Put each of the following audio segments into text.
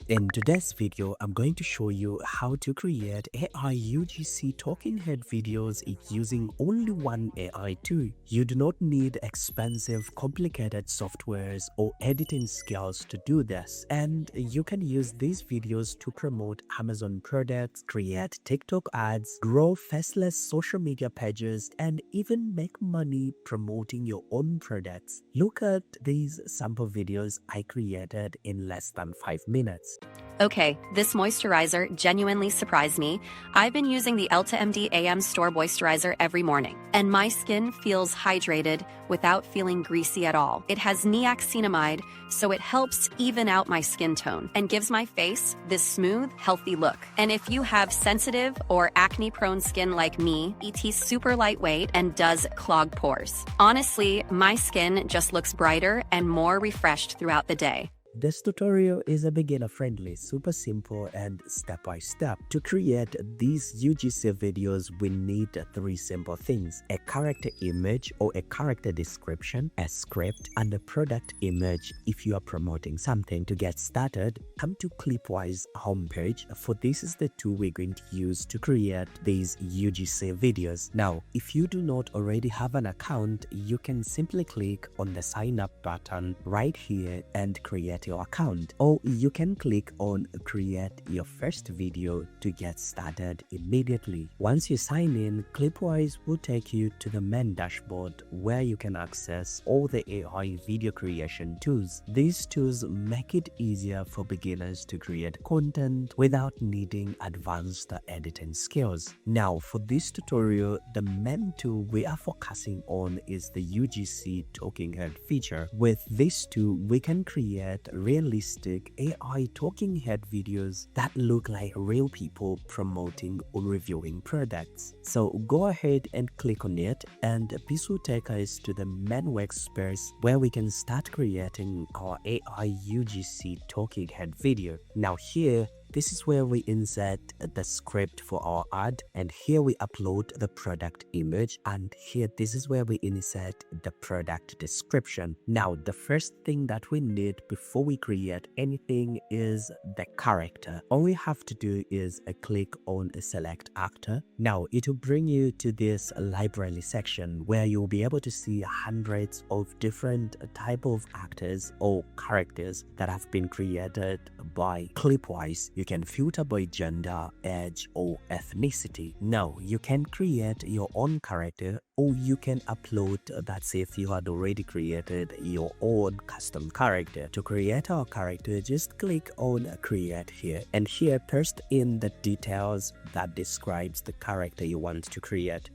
In today's video, I'm going to show you how to create AI UGC talking head videos using only one AI tool. You do not need expensive, complicated softwares or editing skills to do this. And you can use these videos to promote Amazon products, create TikTok ads, grow faceless social media pages, and even make money promoting your own products. Look at these sample videos I created in less than 5 minutes. Okay, this moisturizer genuinely surprised me. I've been using the EltaMD AM Store Moisturizer every morning, and my skin feels hydrated without feeling greasy at all. It has niacinamide, so it helps even out my skin tone and gives my face this smooth, healthy look. And if you have sensitive or acne-prone skin like me, it's super lightweight and does clog pores. Honestly, my skin just looks brighter and more refreshed throughout the day. This tutorial is a beginner-friendly, super simple and step-by-step. To create these UGC videos, we need 3 simple things: a character image or a character description, a script, and a product image if you are promoting something. To get started, come to Clipwise homepage, for this is the tool we're going to use to create these UGC videos. Now, if you do not already have an account, you can simply click on the sign up button right here and create your account, or you can click on create your first video to get started immediately. Once you sign in, Clipwise will take you to the main dashboard where you can access all the AI video creation tools. These tools make it easier for beginners to create content without needing advanced editing skills. Now, for this tutorial, the main tool we are focusing on is the UGC talking head feature. With this tool, we can create realistic AI talking head videos that look like real people promoting or reviewing products. So go ahead and click on it, and this will take us to the main workspace where we can start creating our AI UGC talking head video. Now here, this is where we insert the script for our ad, and here we upload the product image, and here this is where we insert the product description. Now, the first thing that we need before we create anything is the character. All we have to do is click on select actor. Now, it will bring you to this library section where you'll be able to see hundreds of different type of actors or characters that have been created by Clipwise. You can filter by gender, age, or ethnicity. Now, you can create your own character, or you can upload that's if you had already created your own custom character. To create our character, just click on create here, and here paste in the details that describes the character you want to create.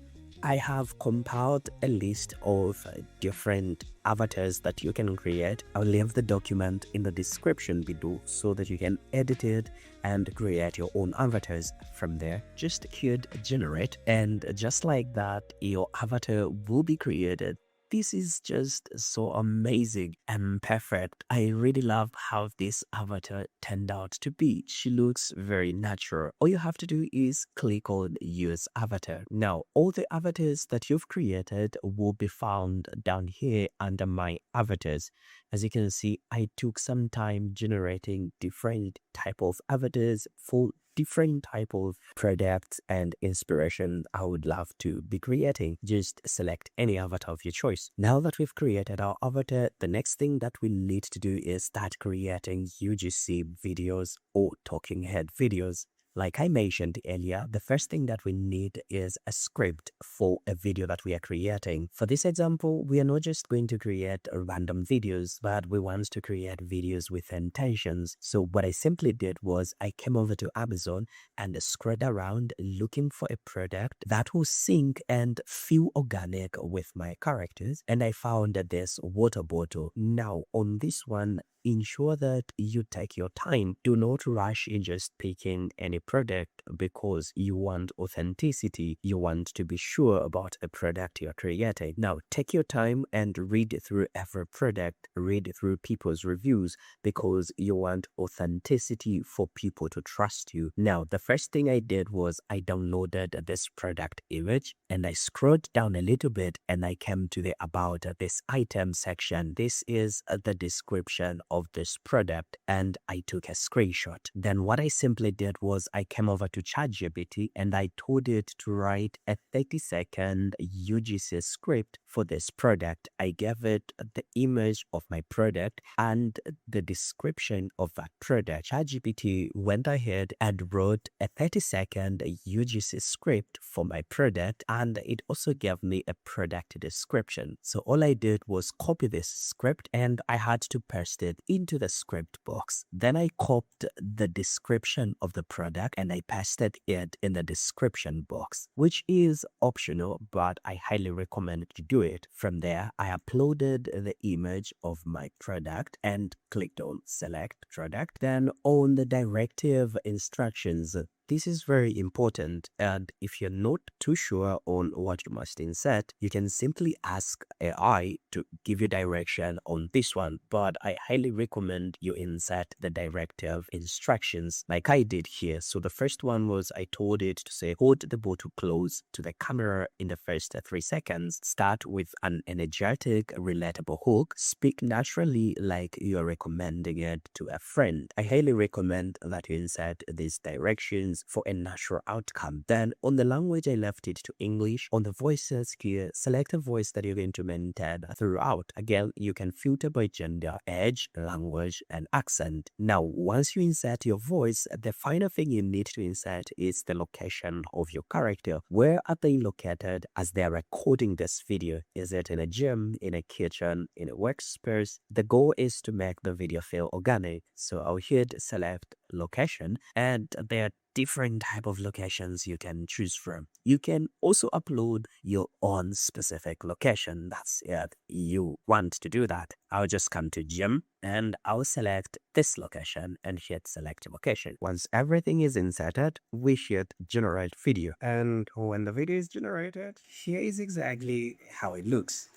I have compiled a list of different avatars that you can create. I'll leave the document in the description below so that you can edit it and create your own avatars from there. Just hit generate, and just like that, your avatar will be created. This is just so amazing and perfect. I really love how this avatar turned out to be. She looks very natural. All you have to do is click on use avatar. Now, all the avatars that you've created will be found down here under my avatars. As you can see, I took some time generating different type of avatars for different type of products and inspiration I would love to be creating. Just select any avatar of your choice. Now that we've created our avatar, the next thing that we need to do is start creating UGC videos or talking head videos. Like I mentioned earlier, the first thing that we need is a script for a video that we are creating. For this example, we are not just going to create random videos, but we want to create videos with intentions. So what I simply did was I came over to Amazon and scrolled around looking for a product that will sync and feel organic with my characters, and I found this water bottle. Now on this one, ensure that you take your time. Do not rush in just picking any product because you want authenticity. You want to be sure about a product you're creating. Now, take your time and read through every product, read through people's reviews, because you want authenticity for people to trust you. Now, the first thing I did was I downloaded this product image, and I scrolled down a little bit and I came to the about this item section. This is the description of this product and I took a screenshot. Then what I simply did was I came over to ChatGPT and I told it to write a 30-second UGC script for this product. I gave it the image of my product and the description of that product. ChatGPT went ahead and wrote a 30-second UGC script for my product, and it also gave me a product description. So all I did was copy this script and I had to paste it into the script box. Then I copied the description of the product and I pasted it in the description box, which is optional, but I highly recommend to do it. From there, I uploaded the image of my product and clicked on select product. Then on the directive instructions, this is very important, and if you're not too sure on what you must insert, you can simply ask AI to give you direction on this one, but I highly recommend you insert the directive instructions like I did here. So the first one was I told it to say hold the bottle close to the camera in the first 3 seconds, start with an energetic, relatable hook, speak naturally like you're recommending it to a friend. I highly recommend that you insert these directions for a natural outcome. Then on the language, I left it to English. On the voices here, select a voice that you're going to maintain throughout. Again, you can filter by gender, age, language, and accent. Now, once you insert your voice, the final thing you need to insert is the location of your character. Where are they located as they are recording this video? Is it in a gym, in a kitchen, in a workspace? The goal is to make the video feel organic. So I'll hit select location, and there are different type of locations you can choose from. You can also upload your own specific location. That's it. You want to do that. I'll just come to gym and I'll select this location and hit select location. Once everything is inserted, we hit generate video. And when the video is generated, here is exactly how it looks.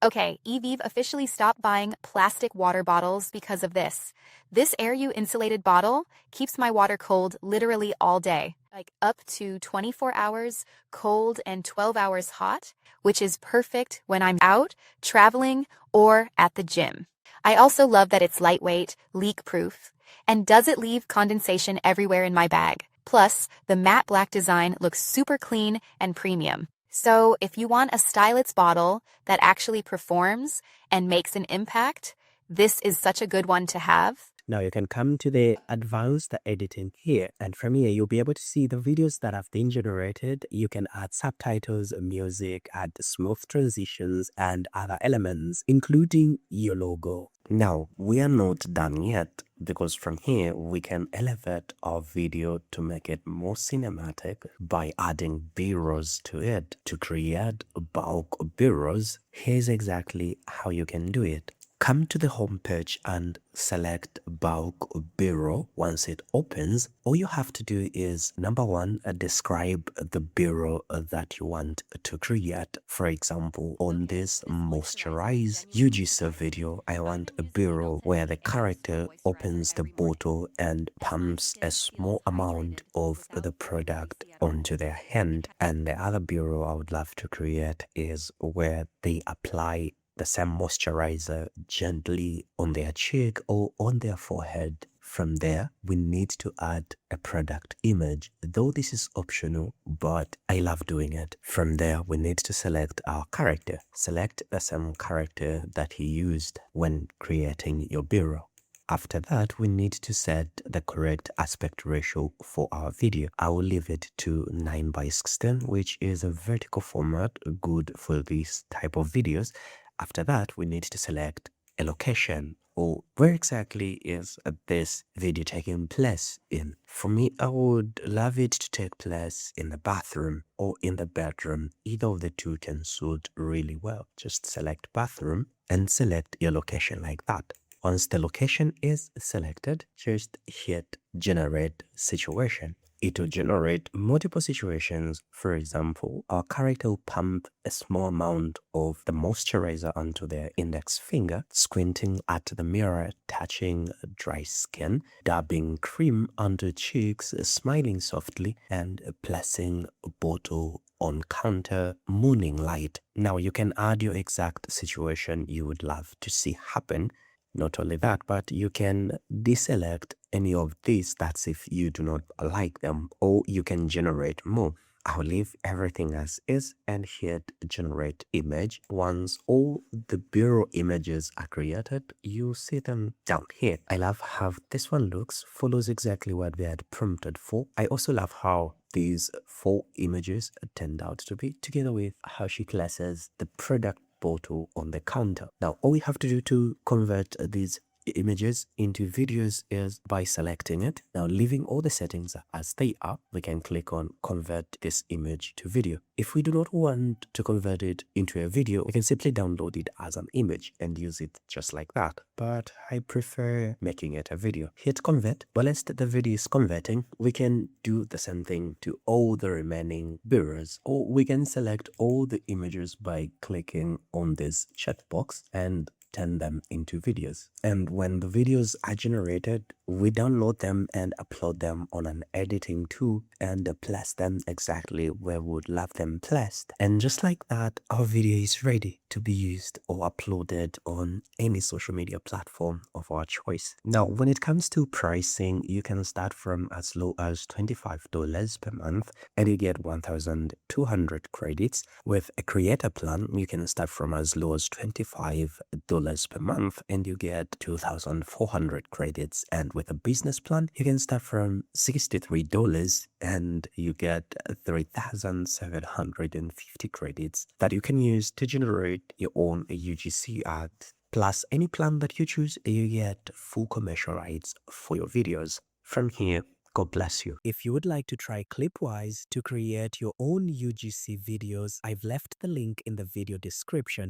Okay, Eve officially stopped buying plastic water bottles because of this. This AirU insulated bottle keeps my water cold literally all day, like up to 24 hours cold and 12 hours hot, which is perfect when I'm out, traveling, or at the gym. I also love that it's lightweight, leak-proof, and doesn't leave condensation everywhere in my bag. Plus, the matte black design looks super clean and premium. So if you want a stylish bottle that actually performs and makes an impact, this is such a good one to have. Now you can come to the advanced editing here, and from here you'll be able to see the videos that have been generated. You can add subtitles, music, add smooth transitions and other elements, including your logo. Now we are not done yet, because from here we can elevate our video to make it more cinematic by adding B-rolls to it. To create bulk B-rolls, here's exactly how you can do it. Come to the home page and select bulk B-roll. Once it opens, all you have to do is number one, describe the B-roll that you want to create. For example, on this moisturize UGC video, I want a B-roll where the character opens the bottle and pumps a small amount of the product onto their hand. And the other B-roll I would love to create is where they apply the same moisturizer gently on their cheek or on their forehead. From there, we need to add a product image, though this is optional, but I love doing it. From there, we need to select our character. Select the same character that he used when creating your B-roll. After that, we need to set the correct aspect ratio for our video. I will leave it to 9:16, which is a vertical format good for this type of videos. After that, we need to select a location, or where exactly is this video taking place in. For me, I would love it to take place in the bathroom or in the bedroom. Either of the two can suit really well. Just select bathroom and select your location like that. Once the location is selected, just hit generate situation. It will generate multiple situations. For example, our character will pump a small amount of the moisturizer onto their index finger, squinting at the mirror, touching dry skin, dabbing cream onto cheeks, smiling softly, and placing a bottle on counter, mooning light. Now you can add your exact situation you would love to see happen. Not only that, but you can deselect any of these, that's if you do not like them, or you can generate more. I'll leave everything as is and hit generate image. Once all the bureau images are created, you see them down here. I love how this one looks, follows exactly what we had prompted for. I also love how these 4 images turned out to be, together with how she places the product bottle on the counter. Now, all we have to do to convert these images into videos is by selecting it. Now, leaving all the settings as they are, we can click on convert this image to video. If we do not want to convert it into a video, we can simply download it as an image and use it just like that. But I prefer making it a video. Hit convert. Whilst the video is converting, we can do the same thing to all the remaining bureaus, or we can select all the images by clicking on this checkbox and turn them into videos. And when the videos are generated, we download them and upload them on an editing tool and place them exactly where we would love them placed. And just like that, our video is ready to be used or uploaded on any social media platform of our choice. Now, when it comes to pricing, you can start from as low as $25 per month and you get 1,200 credits. With a creator plan, you can start from as low as $25 per month and you get 2,400 credits. And with a business plan, you can start from $63 and you get 3,750 credits that you can use to generate your own UGC ad. Plus, any plan that you choose, you get full commercial rights for your videos. From here, God bless you. If you would like to try Clipwise to create your own UGC videos, I've left the link in the video description.